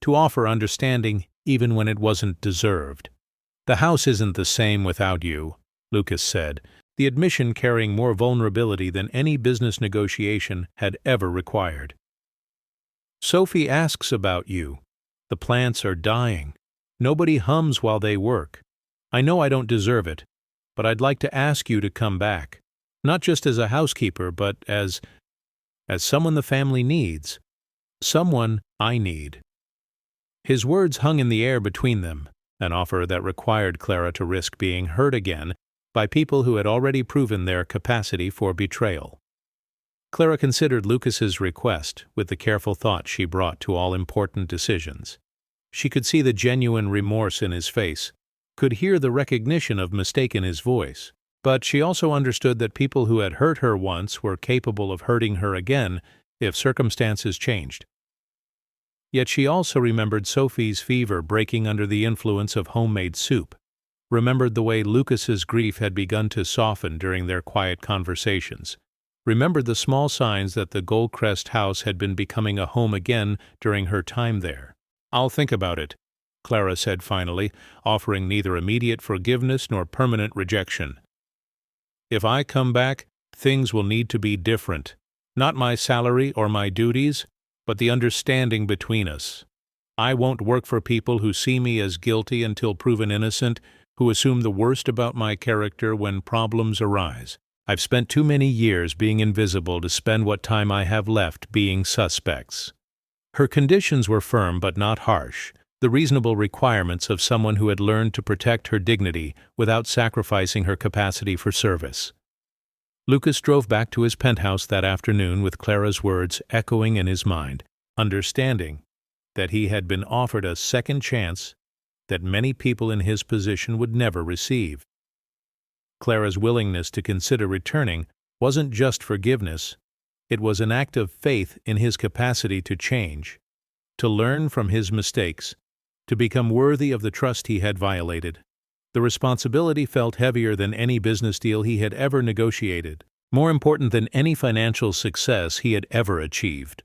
to offer understanding even when it wasn't deserved. "The house isn't the same without you," Lucas said, the admission carrying more vulnerability than any business negotiation had ever required. "Sophie asks about you. The plants are dying. Nobody hums while they work. I know I don't deserve it, but I'd like to ask you to come back, not just as a housekeeper, but as someone the family needs, someone I need." His words hung in the air between them, an offer that required Clara to risk being hurt again by people who had already proven their capacity for betrayal. Clara considered Lucas's request with the careful thought she brought to all important decisions. She could see the genuine remorse in his face, could hear the recognition of mistake in his voice, but she also understood that people who had hurt her once were capable of hurting her again if circumstances changed. Yet she also remembered Sophie's fever breaking under the influence of homemade soup, remembered the way Lucas's grief had begun to soften during their quiet conversations, remembered the small signs that the Goldcrest house had been becoming a home again during her time there. "I'll think about it," Clara said finally, offering neither immediate forgiveness nor permanent rejection. "If I come back, things will need to be different. Not my salary or my duties, but the understanding between us. I won't work for people who see me as guilty until proven innocent, who assume the worst about my character when problems arise. I've spent too many years being invisible to spend what time I have left being suspects." Her conditions were firm but not harsh, the reasonable requirements of someone who had learned to protect her dignity without sacrificing her capacity for service. Lucas drove back to his penthouse that afternoon with Clara's words echoing in his mind, understanding that he had been offered a second chance that many people in his position would never receive. Clara's willingness to consider returning wasn't just forgiveness, it was an act of faith in his capacity to change, to learn from his mistakes, to become worthy of the trust he had violated. The responsibility felt heavier than any business deal he had ever negotiated, more important than any financial success he had ever achieved.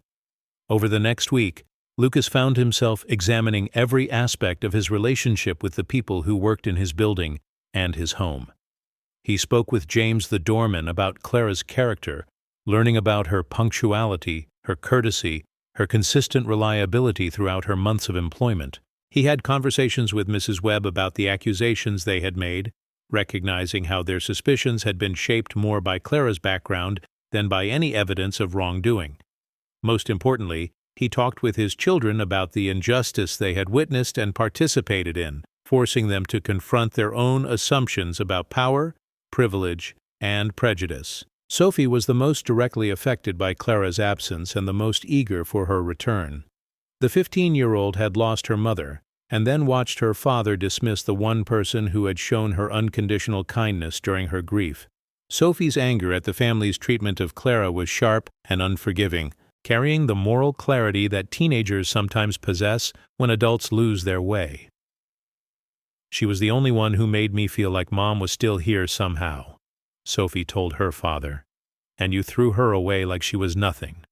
Over the next week, Lucas found himself examining every aspect of his relationship with the people who worked in his building and his home. He spoke with James the doorman about Clara's character, learning about her punctuality, her courtesy, her consistent reliability throughout her months of employment. He had conversations with Mrs. Webb about the accusations they had made, recognizing how their suspicions had been shaped more by Clara's background than by any evidence of wrongdoing. Most importantly, he talked with his children about the injustice they had witnessed and participated in, forcing them to confront their own assumptions about power, privilege, and prejudice. Sophie was the most directly affected by Clara's absence and the most eager for her return. The 15-year-old had lost her mother, and then watched her father dismiss the one person who had shown her unconditional kindness during her grief. Sophie's anger at the family's treatment of Clara was sharp and unforgiving, carrying the moral clarity that teenagers sometimes possess when adults lose their way. "She was the only one who made me feel like Mom was still here somehow," Sophie told her father, "and you threw her away like she was nothing."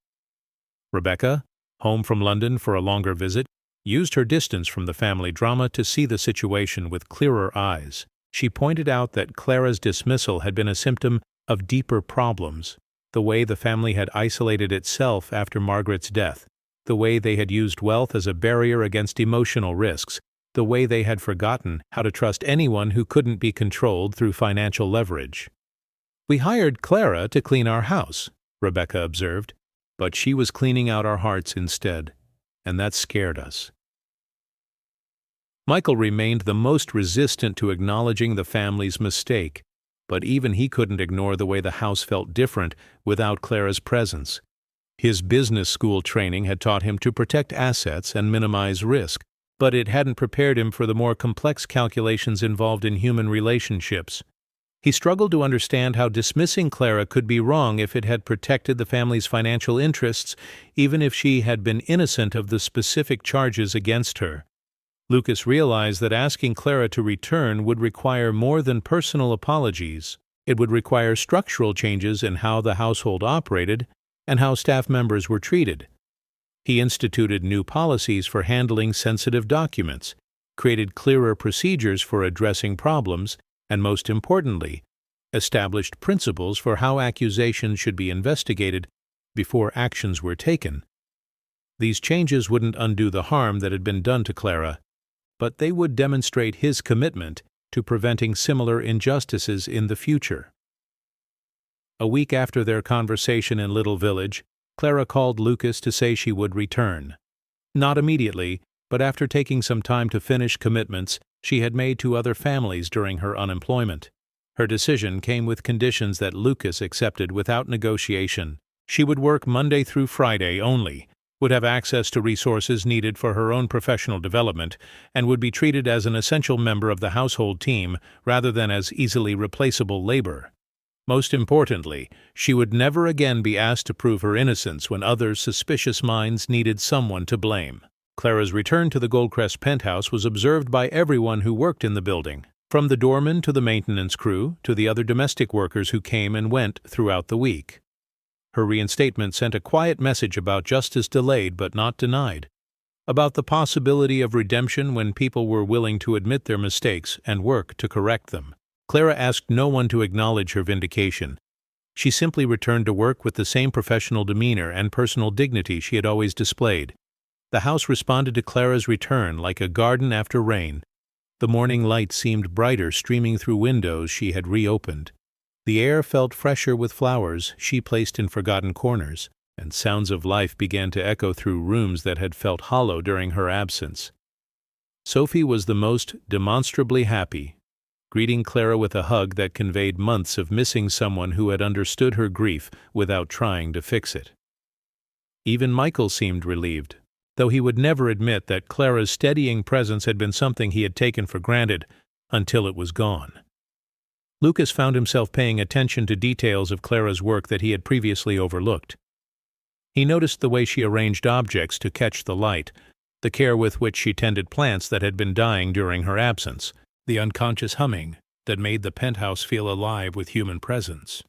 Rebecca, home from London for a longer visit, used her distance from the family drama to see the situation with clearer eyes. She pointed out that Clara's dismissal had been a symptom of deeper problems, the way the family had isolated itself after Margaret's death, the way they had used wealth as a barrier against emotional risks, the way they had forgotten how to trust anyone who couldn't be controlled through financial leverage. "We hired Clara to clean our house," Rebecca observed, "but she was cleaning out our hearts instead, and that scared us." Michael remained the most resistant to acknowledging the family's mistake, but even he couldn't ignore the way the house felt different without Clara's presence. His business school training had taught him to protect assets and minimize risk, but it hadn't prepared him for the more complex calculations involved in human relationships. He struggled to understand how dismissing Clara could be wrong if it had protected the family's financial interests, even if she had been innocent of the specific charges against her. Lucas realized that asking Clara to return would require more than personal apologies. It would require structural changes in how the household operated and how staff members were treated. He instituted new policies for handling sensitive documents, created clearer procedures for addressing problems, and most importantly, established principles for how accusations should be investigated before actions were taken. These changes wouldn't undo the harm that had been done to Clara, but they would demonstrate his commitment to preventing similar injustices in the future. A week after their conversation in Little Village, Clara called Lucas to say she would return. Not immediately, but after taking some time to finish commitments she had made to other families during her unemployment. Her decision came with conditions that Lucas accepted without negotiation. She would work Monday through Friday only, would have access to resources needed for her own professional development, and would be treated as an essential member of the household team rather than as easily replaceable labor. Most importantly, she would never again be asked to prove her innocence when others' suspicious minds needed someone to blame. Clara's return to the Goldcrest penthouse was observed by everyone who worked in the building, from the doorman to the maintenance crew to the other domestic workers who came and went throughout the week. Her reinstatement sent a quiet message about justice delayed but not denied, about the possibility of redemption when people were willing to admit their mistakes and work to correct them. Clara asked no one to acknowledge her vindication. She simply returned to work with the same professional demeanor and personal dignity she had always displayed. The house responded to Clara's return like a garden after rain. The morning light seemed brighter streaming through windows she had reopened. The air felt fresher with flowers she placed in forgotten corners, and sounds of life began to echo through rooms that had felt hollow during her absence. Sophie was the most demonstrably happy, greeting Clara with a hug that conveyed months of missing someone who had understood her grief without trying to fix it. Even Michael seemed relieved, though he would never admit that Clara's steadying presence had been something he had taken for granted until it was gone. Lucas found himself paying attention to details of Clara's work that he had previously overlooked. He noticed the way she arranged objects to catch the light, the care with which she tended plants that had been dying during her absence, the unconscious humming that made the penthouse feel alive with human presence.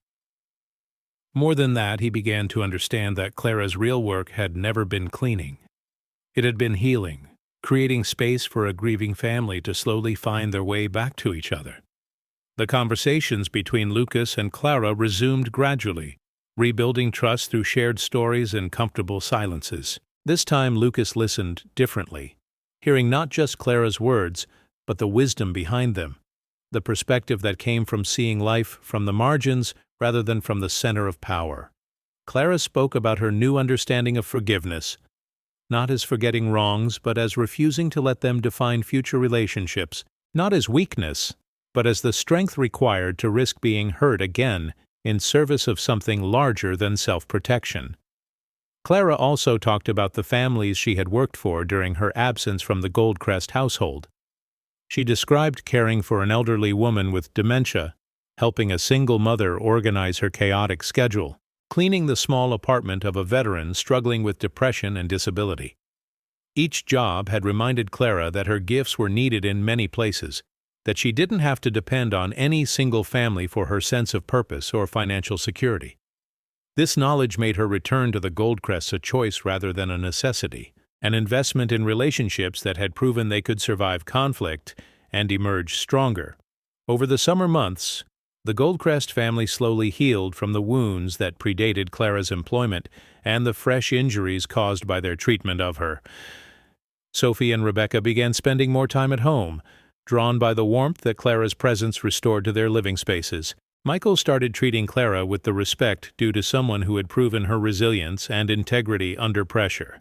More than that, he began to understand that Clara's real work had never been cleaning. It had been healing, creating space for a grieving family to slowly find their way back to each other. The conversations between Lucas and Clara resumed gradually, rebuilding trust through shared stories and comfortable silences. This time Lucas listened differently, hearing not just Clara's words, but the wisdom behind them, the perspective that came from seeing life from the margins rather than from the center of power. Clara spoke about her new understanding of forgiveness, not as forgetting wrongs, but as refusing to let them define future relationships, not as weakness, but as the strength required to risk being hurt again in service of something larger than self-protection. Clara also talked about the families she had worked for during her absence from the Goldcrest household. She described caring for an elderly woman with dementia, helping a single mother organize her chaotic schedule, cleaning the small apartment of a veteran struggling with depression and disability. Each job had reminded Clara that her gifts were needed in many places, that she didn't have to depend on any single family for her sense of purpose or financial security. This knowledge made her return to the Goldcrests a choice rather than a necessity, an investment in relationships that had proven they could survive conflict and emerge stronger. Over the summer months, the Goldcrest family slowly healed from the wounds that predated Clara's employment and the fresh injuries caused by their treatment of her. Sophie and Rebecca began spending more time at home, drawn by the warmth that Clara's presence restored to their living spaces. Michael started treating Clara with the respect due to someone who had proven her resilience and integrity under pressure.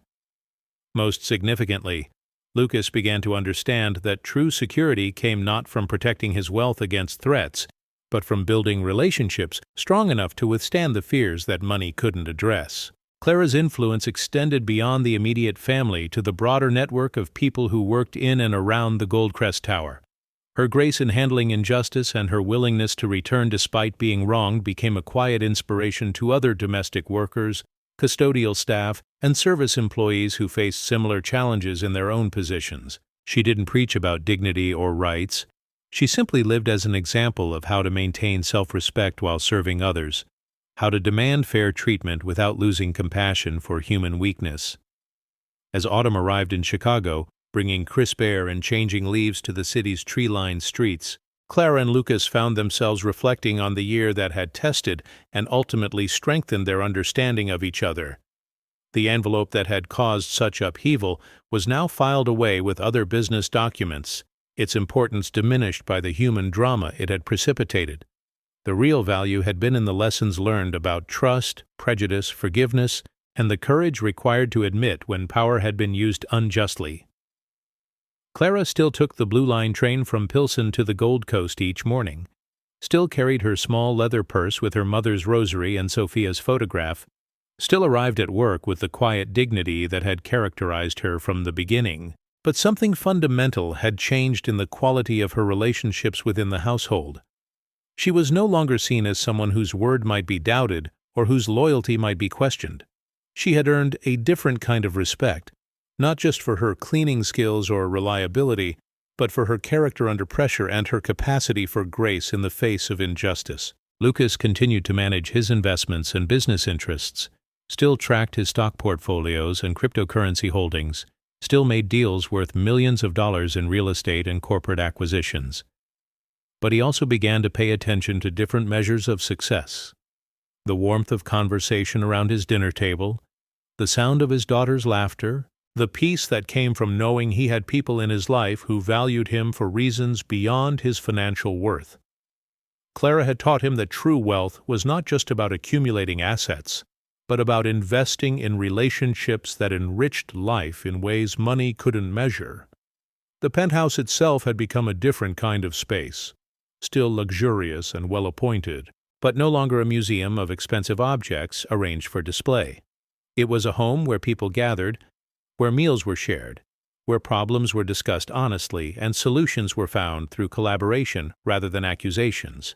Most significantly, Lucas began to understand that true security came not from protecting his wealth against threats, but from building relationships strong enough to withstand the fears that money couldn't address. Clara's influence extended beyond the immediate family to the broader network of people who worked in and around the Goldcrest Tower. Her grace in handling injustice and her willingness to return despite being wronged became a quiet inspiration to other domestic workers, custodial staff, and service employees who faced similar challenges in their own positions. She didn't preach about dignity or rights. She simply lived as an example of how to maintain self-respect while serving others, how to demand fair treatment without losing compassion for human weakness. As autumn arrived in Chicago, bringing crisp air and changing leaves to the city's tree-lined streets, Clara and Lucas found themselves reflecting on the year that had tested and ultimately strengthened their understanding of each other. The envelope that had caused such upheaval was now filed away with other business documents, its importance diminished by the human drama it had precipitated. The real value had been in the lessons learned about trust, prejudice, forgiveness, and the courage required to admit when power had been used unjustly. Clara still took the Blue Line train from Pilsen to the Gold Coast each morning, still carried her small leather purse with her mother's rosary and Sophia's photograph, still arrived at work with the quiet dignity that had characterized her from the beginning. But something fundamental had changed in the quality of her relationships within the household. She was no longer seen as someone whose word might be doubted or whose loyalty might be questioned. She had earned a different kind of respect, not just for her cleaning skills or reliability, but for her character under pressure and her capacity for grace in the face of injustice. Lucas continued to manage his investments and business interests, still tracked his stock portfolios and cryptocurrency holdings, still made deals worth millions of dollars in real estate and corporate acquisitions. But he also began to pay attention to different measures of success: the warmth of conversation around his dinner table, the sound of his daughter's laughter, the peace that came from knowing he had people in his life who valued him for reasons beyond his financial worth. Clara had taught him that true wealth was not just about accumulating assets, but about investing in relationships that enriched life in ways money couldn't measure. The penthouse itself had become a different kind of space, still luxurious and well-appointed, but no longer a museum of expensive objects arranged for display. It was a home where people gathered, where meals were shared, where problems were discussed honestly and solutions were found through collaboration rather than accusations.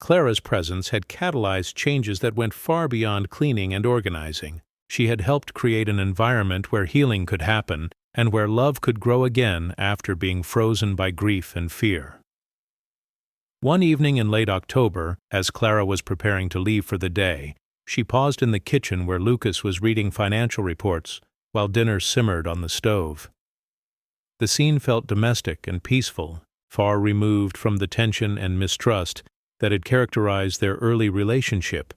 Clara's presence had catalyzed changes that went far beyond cleaning and organizing. She had helped create an environment where healing could happen and where love could grow again after being frozen by grief and fear. One evening in late October, as Clara was preparing to leave for the day, she paused in the kitchen where Lucas was reading financial reports while dinner simmered on the stove. The scene felt domestic and peaceful, far removed from the tension and mistrust that had characterized their early relationship.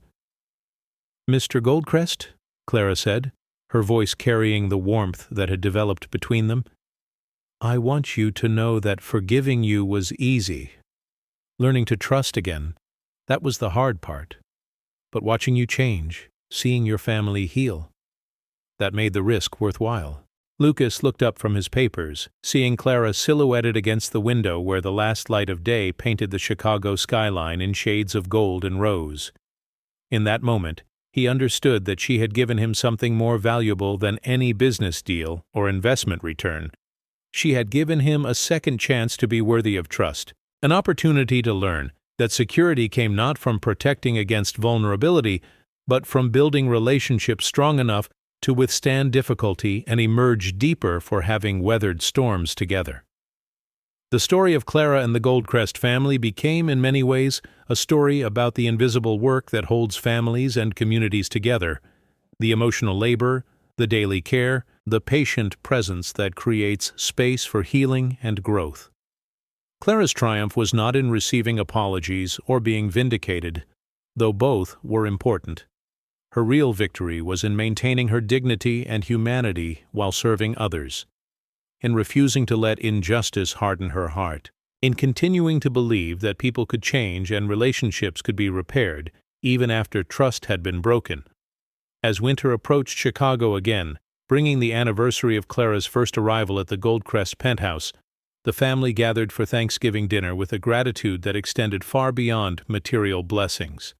"Mr. Goldcrest," Clara said, her voice carrying the warmth that had developed between them, "I want you to know that forgiving you was easy. Learning to trust again, that was the hard part. But watching you change, seeing your family heal, that made the risk worthwhile." Lucas looked up from his papers, seeing Clara silhouetted against the window where the last light of day painted the Chicago skyline in shades of gold and rose. In that moment, he understood that she had given him something more valuable than any business deal or investment return. She had given him a second chance to be worthy of trust, an opportunity to learn that security came not from protecting against vulnerability, but from building relationships strong enough to withstand difficulty and emerge deeper for having weathered storms together. The story of Clara and the Goldcrest family became, in many ways, a story about the invisible work that holds families and communities together, the emotional labor, the daily care, the patient presence that creates space for healing and growth. Clara's triumph was not in receiving apologies or being vindicated, though both were important. Her real victory was in maintaining her dignity and humanity while serving others, in refusing to let injustice harden her heart, in continuing to believe that people could change and relationships could be repaired even after trust had been broken. As winter approached Chicago again, bringing the anniversary of Clara's first arrival at the Goldcrest penthouse, the family gathered for Thanksgiving dinner with a gratitude that extended far beyond material blessings.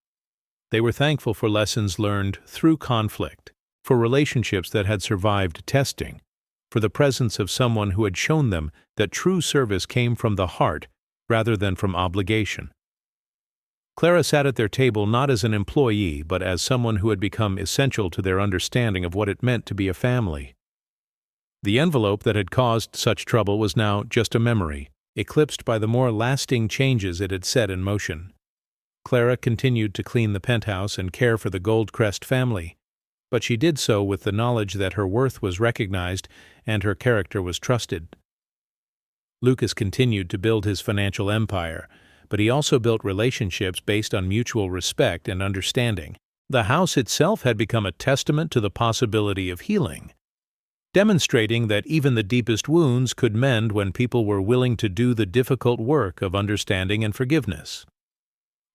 They were thankful for lessons learned through conflict, for relationships that had survived testing, for the presence of someone who had shown them that true service came from the heart rather than from obligation. Clara sat at their table not as an employee, but as someone who had become essential to their understanding of what it meant to be a family. The envelope that had caused such trouble was now just a memory, eclipsed by the more lasting changes it had set in motion. Clara continued to clean the penthouse and care for the Goldcrest family, but she did so with the knowledge that her worth was recognized and her character was trusted. Lucas continued to build his financial empire, but he also built relationships based on mutual respect and understanding. The house itself had become a testament to the possibility of healing, demonstrating that even the deepest wounds could mend when people were willing to do the difficult work of understanding and forgiveness.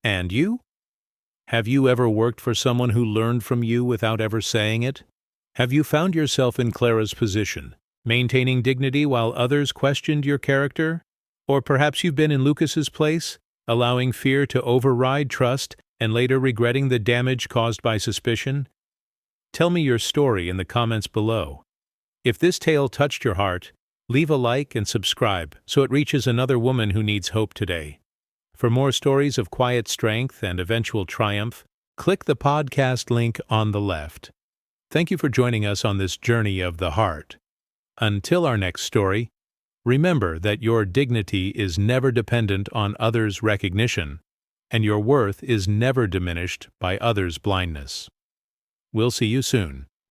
And you? Have you ever worked for someone who learned from you without ever saying it? Have you found yourself in Clara's position, maintaining dignity while others questioned your character? Or perhaps you've been in Lucas's place, allowing fear to override trust and later regretting the damage caused by suspicion? Tell me your story in the comments below. If this tale touched your heart, leave a like and subscribe so it reaches another woman who needs hope today. For more stories of quiet strength and eventual triumph, click the podcast link on the left. Thank you for joining us on this journey of the heart. Until our next story, remember that your dignity is never dependent on others' recognition. and your worth is never diminished by others' blindness. We'll see you soon.